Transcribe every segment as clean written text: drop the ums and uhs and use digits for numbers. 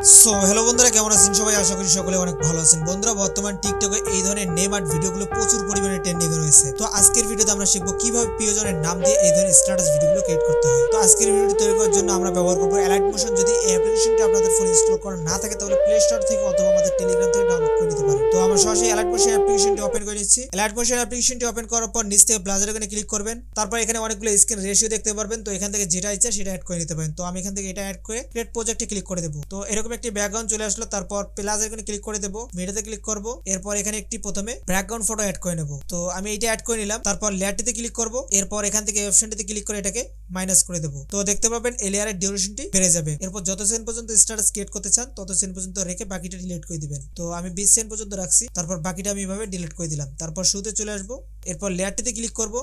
So hello বন্ধুরা, কেমন আছেন সবাই? আশা করি সকলে অনেক ভালো আছেন। বন্ধুরা, বর্তমান টিকটকে এই ধরনের নেম আর্ট ভিডিওগুলো প্রচুর পরিমাণে ট্রেন্ডিং এ রয়েছে। তো আজকের ভিডিওতে আমরা শিখবো কিভাবে প্রিয়জনের নাম দিয়ে এই ধরনের স্ট্যাটাস ভিডিওগুলো ক্রিয়েট করতে হয়। তো আজকের ভিডিওটি তৈরি করার জন্য আমরা ব্যবহার করব অ্যালাইট মোশন। যদি এই অ্যাপ্লিকেশনটি আপনাদের ফোনে ইনস্টল করা না থাকে তাহলে প্লে স্টোর থেকে অথবা আমাদের টেলিগ্রাম থেকে ডাউনলোড করে নিতে পারেন। তো আমরা সরাসরি অ্যালাইট মোশন অ্যাপ্লিকেশনটি ওপেন করে নিচ্ছি। অ্যালাইট মোশন অ্যাপ্লিকেশনটি ওপেন করার পর নিচ থেকে ব্লাজার এখানে ক্লিক করবেন। তারপর এখানে অনেকগুলো স্ক্রিন রেশিও দেখতে পারবেন। তো এখান থেকে যেটা ইচ্ছা সেটা অ্যাড করে নিতে পারেন। তো আমি এখান থেকে এটা অ্যাড করে ক্রিয়েট প্রজেক্টে ক্লিক করে দেবো। তো এরকম একটি ব্যাকগ্রাউন্ড চলে আসলো। তারপর প্লাস এখানে ক্লিক করে দেবো, মিডিয়াতে ক্লিক করব। এরপর এখানে একটি প্রথমে ব্যাকগ্রাউন্ড ফটো অ্যাড করে নেব। তো আমি এটা অ্যাড করে নিলাম। তারপর লেয়ারটিতে ক্লিক করব। এরপর এখান থেকে অপশনটিতে ক্লিক করে এটাকে মাইনাস করে দেবো। তো দেখতে পাবেন এই লেয়ারের ডিউরেশনটি বেড়ে যাবে। এরপর যত সেকেন্ড পর্যন্ত স্ট্যাটাস ক্রিয়েট করতে চান তত সেকেন্ড পর্যন্ত রেখে বাকিটা ডিলিট করে দিবেন। তো আমি 20 সেকেন্ড পর্যন্ত রাখছি। তারপর বাকিটা আমি এভাবে ডিলিট করে দিলাম। তারপর শুরুতে চলে আসবো। এরপর লেয়ারটিতে ক্লিক করব,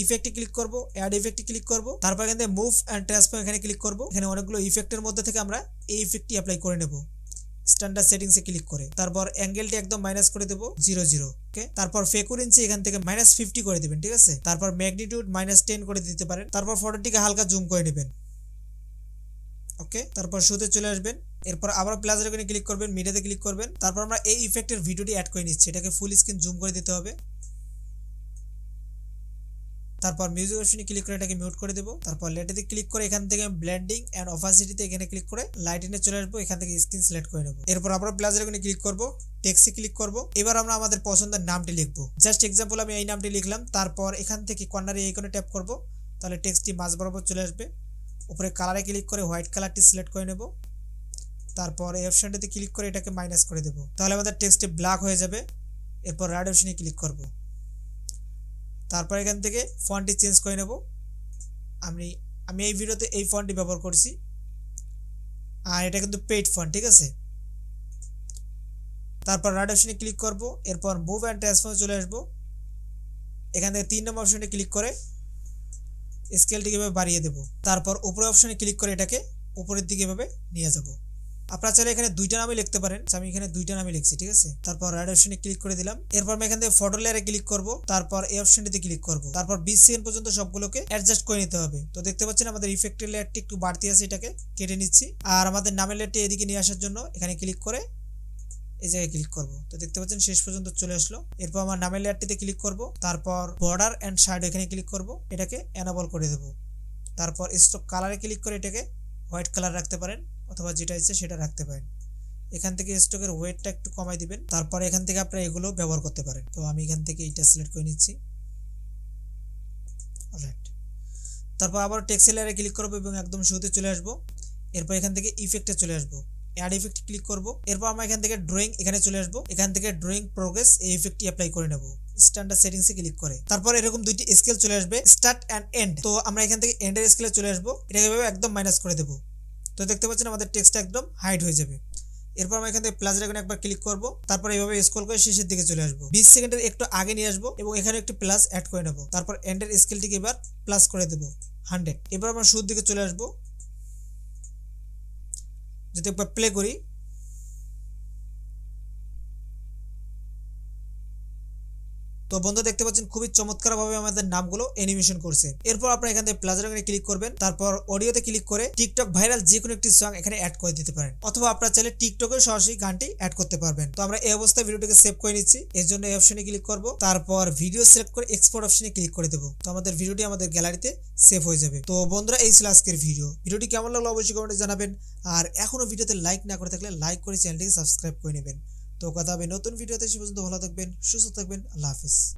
ইফেক্টে ক্লিক করব, অ্যাড ইফেক্টে ক্লিক করব। তারপর এখান থেকে মুভ এন্ড ট্রান্সফর্ম এখানে ক্লিক করব। এখানে অনেকগুলো ইফেক্টের মধ্যে থেকে আমরা এই ইফেক্টটি অ্যাপ্লাই করে নেব স্ট্যান্ডার্ড সেটিংসে ক্লিক করে। তারপর অ্যাঙ্গেলটি একদম মাইনাস করে দেবো 0 ওকে। তারপর ফ্রিকোয়েন্সি এখান থেকে -50 করে দিবেন, ঠিক আছে। তারপর ম্যাগনিটিউড -10 করে দিতে পারেন। তারপর ফটোটিকে হালকা জুম করে নেবেন, ওকে। তারপর শুতে চলে আসবেন। এরপর আবার প্লাস আইকনে ক্লিক করবেন, মিডিয়াতে ক্লিক করবেন। তারপর আমরা এই ইফেক্টের ভিডিওটি অ্যাড করে নিচ্ছি। এটাকে ফুল স্ক্রিন জুম করে দিতে হবে। তারপর মিউজিক অপশনে ক্লিক করে এটাকে মিউট করে দেবো। তারপর লেটেতে ক্লিক করে এখান থেকে ব্লেন্ডিং এন্ড অপাসিটিতে এখানে ক্লিক করে লাইটিনে চলে আসবো। এখান থেকে স্ক্রিন সিলেক্ট করে নেবো। এরপর আবার প্লাস আইকনে ক্লিক করব, টেক্সটে ক্লিক করব। এবার আমরা আমাদের পছন্দের নামটি লিখবো। জাস্ট এক্সাম্পল আমি এই নামটি লিখলাম। তারপর এখান থেকে কর্নারে এই আইকনে ট্যাপ করব, তাহলে টেক্সটটি মাঝ বরাবর চলে আসবে। উপরে কালারে ক্লিক করে হোয়াইট কালারটি সিলেক্ট করে নেব। তারপর এই অপশনটিতে ক্লিক করে এটাকে মাইনাস করে দেবো, তাহলে আমাদের টেক্সটটি ব্ল্যাক হয়ে যাবে। এরপর রাইট অপশনে ক্লিক করব। তারপর এখান থেকে ফন্টটি চেঞ্জ করে নেব। আমি এই ভিডিওতে এই ফন্টটি ব্যবহার করছি, আর এটা কিন্তু পেইড ফন্ট, ঠিক আছে। তারপর রাইট অপশনে ক্লিক করব। এরপর মুভ এন্ড ট্রান্সফর্মে চলে আসব। এখান থেকে 3 নম্বর অপশনে ক্লিক করে স্কেলটিকে এভাবে বাড়িয়ে দেব। তারপর উপরে অপশনে ক্লিক করে এটাকে উপরের দিকে এভাবে নিয়ে যাব। আপনারা চাইলে এখানে দুইটা নামই লিখতে পারেন। আমি এখানে দুইটা নামই লিখছি, ঠিক আছে। তারপর রাইট অপশনে ক্লিক করে দিলাম। এরপর আমি এখান থেকে ফটো লেয়ারে ক্লিক করব। তারপর এই অপশনটিতে ক্লিক করব। তারপর 20 সেকেন্ড পর্যন্ত সবগুলোকে অ্যাডজাস্ট করে নিতে হবে। তো দেখতে পাচ্ছেন আমাদের ইফেক্টের লেয়ারটি একটু বাড়তি আছে, এটাকে কেটে নিচ্ছি। আর আমাদের নামের লেয়ারটি এদিকে নিয়ে আসার জন্য এখানে ক্লিক করে এই জায়গায় ক্লিক করব। তো দেখতে পাচ্ছেন শেষ পর্যন্ত চলে আসলো। এরপর আমার নামের লেয়ারটিতে ক্লিক করব। তারপর বর্ডার এন্ড শ্যাডো এখানে ক্লিক করব, এটাকে এনেবল করে দেব। তারপর স্ট্রোক কালারে ক্লিক করে এটাকে হোয়াইট কালার রাখতে পারেন অথবা যেটা ইচ্ছে সেটা রাখতে পারেন। এখান থেকে স্ট্রোকের ওয়েটটা একটু কমাই দিবেন। তারপর এখান থেকে আপনারা এগুলো ব্যবহার করতে পারেন। তো আমি এখান থেকে এটা সিলেক্ট করে নিচ্ছি, অলরাইট। তারপর আবার টেক্সট লেয়ারে ক্লিক করব এবং একদম শুরুতে চলে আসব। এরপর এখান থেকে ইফেক্টে চলে আসব, অ্যাড ইফেক্ট ক্লিক করব। এরপর আমরা এখান থেকে ড্রয়িং এখানে চলে আসব। এখান থেকে ড্রয়িং প্রোগ্রেস এই ইফেক্টটি অ্যাপ্লাই করে নেব স্ট্যান্ডার্ড সেটিংসে ক্লিক করে। তারপর এরকম দুইটি স্কেল চলে আসবে, স্টার্ট এন্ড এন্ড। তো আমরা এখান থেকে এন্ডের স্কেলে চলে আসব, এটাকে এভাবে একদম মাইনাস করে দেব। তো দেখতে পাচ্ছেন আমাদের টেক্সটটা একদম হাইড হয়ে যাবে। এরপর আমরা এখান থেকে প্লাস আইকনে একবার ক্লিক করব। তারপর এইভাবে স্ক্রল করে শেষের দিকে চলে আসব, 20 সেকেন্ডের একটু আগে নিয়ে আসব এবং এখানে একটি প্লাস অ্যাড করে নেব। তারপর এন্ডের স্কেলটিকে এবার প্লাস করে দেব 100। এবার আমরা শুরুর দিকে চলে আসব। যদি একবার প্লে করি, তো বন্ধু দেখতে পাচ্ছেন খুবই চমৎকারভাবে আমাদের নামগুলো অ্যানিমেশন করছে। এরপর আপনারা এখান থেকে প্লাস আইকনে ক্লিক করবেন। তারপর অডিওতে ক্লিক করে টিকটক ভাইরাল যে কোনো একটি সং এখানে অ্যাড করে দিতে পারেন, অথবা আপনারা চাইলে টিকটকে সরাসরি গানটি অ্যাড করতে পারবেন। তো আমরা এই অবস্থায় ভিডিওটিকে সেভ করে নিচ্ছি, এর জন্য এই অপশনে ক্লিক করব। তারপর ভিডিও সিলেক্ট করে এক্সপোর্ট অপশনে ক্লিক করে দেব। তো আমাদের ভিডিওটি আমাদের গ্যালারিতে সেভ হয়ে যাবে। তো বন্ধুরা, এই ছিল আজকের ভিডিওটি কেমন লাগলো অবশ্যই কমেন্টে জানাবেন। আর এখনো ভিডিওতে লাইক না করে থাকলে লাইক করে চ্যানেলটিকে সাবস্ক্রাইব করে নেবেন। তো কথা হবে নতুন ভিডিওতে, সে পর্যন্ত ভালো থাকবেন, সুস্থ থাকবেন, আল্লাহ হাফেজ।